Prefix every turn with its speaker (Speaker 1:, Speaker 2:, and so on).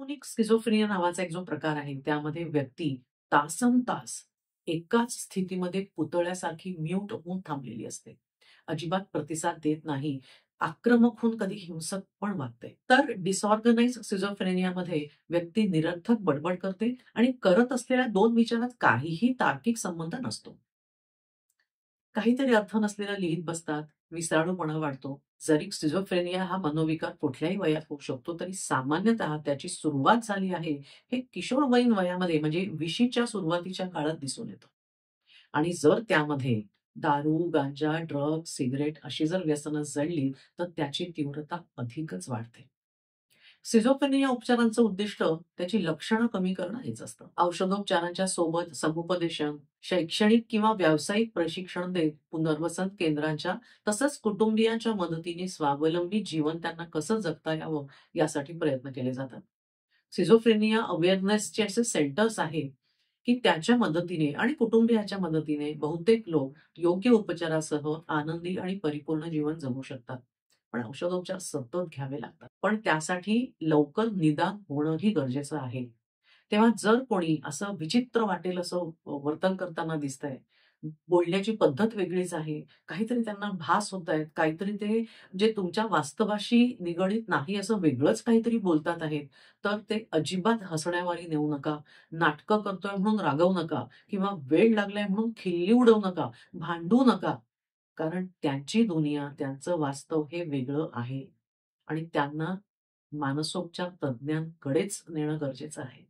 Speaker 1: Monotonic schizophrenia नावाचा एक जो प्रकार आहे, त्यामध्ये व्यक्ती तासनतास एकाच स्थितीमध्ये पुतळ्यासारखी म्यूट होऊन थांबलेली असते. अजिबात प्रतिसाद देत नाही. आक्रमक होऊन कधी हिंसक पण वागते. तर डिसऑर्गनाइज्ड स्किझोफ्रेनियामध्ये व्यक्ती निरर्थक बडबड करते आणि करत असलेल्या 2 विचारात काहीही तार्किक संबंध नसतो. काहीतरी अर्थ नसलेलं लिहित बसतात, विसराळूपणा वाढतो. जरी स्किझोफ्रेनिया हा मनोविकार कुठल्याही वयात होऊ शकतो, तरी सामान्यतः त्याची सुरुवात झाली आहे, हे किशोरवयीन वयामध्ये म्हणजे 20च्या सुरुवातीच्या काळात दिसून येतं. आणि जर त्यामध्ये दारू, गांजा, ड्रग्ज, सिगारेट अशी जर व्यसनं जडली, तर त्याची तीव्रता अधिकच वाढते. सिझोफ्रेनिया उपचारांचं उद्दिष्ट त्याची लक्षणं कमी करणं हेच असतं. औषधोपचारांच्या सोबत समुपदेशन, शैक्षणिक किंवा व्यावसायिक प्रशिक्षण देत पुनर्वसन केंद्रांच्या तसंच कुटुंबियांच्या मदतीने स्वावलंबी जीवन त्यांना कसं जगता यावं यासाठी प्रयत्न केले जातात. सिझोफ्रेनिया अवेअरनेसचे असे सेंटर्स आहेत, की त्याच्या मदतीने आणि कुटुंबियाच्या मदतीने बहुतेक लोक योग्य उपचारासह आनंदी आणि परिपूर्ण जीवन जगू शकतात. पण औषधोपचार सतत घ्यावे लागतात. पण त्यासाठी लवकर निदान होणंही गरजेचं आहे. तेव्हा जर कोणी असं विचित्र वाटेल असं वर्तन करताना दिसतंय, बोलण्याची पद्धत वेगळीच आहे, काहीतरी त्यांना भास होतायत, काहीतरी ते जे तुमच्या वास्तवाशी निगडीत नाही असं वेगळंच काहीतरी बोलतात आहेत, तर ते अजिबात हसण्यावारी नेऊ नका. नाटकं करतोय म्हणून रागवू नका किंवा वेड लागलाय म्हणून खिल्ली उडवू नका, भांडू नका. कारण त्यांची दुनिया, त्यांचं वास्तव हे वेगळं आहे आणि त्यांना मानसोपचार तज्ञांकडेच नेणं गरजेचं आहे.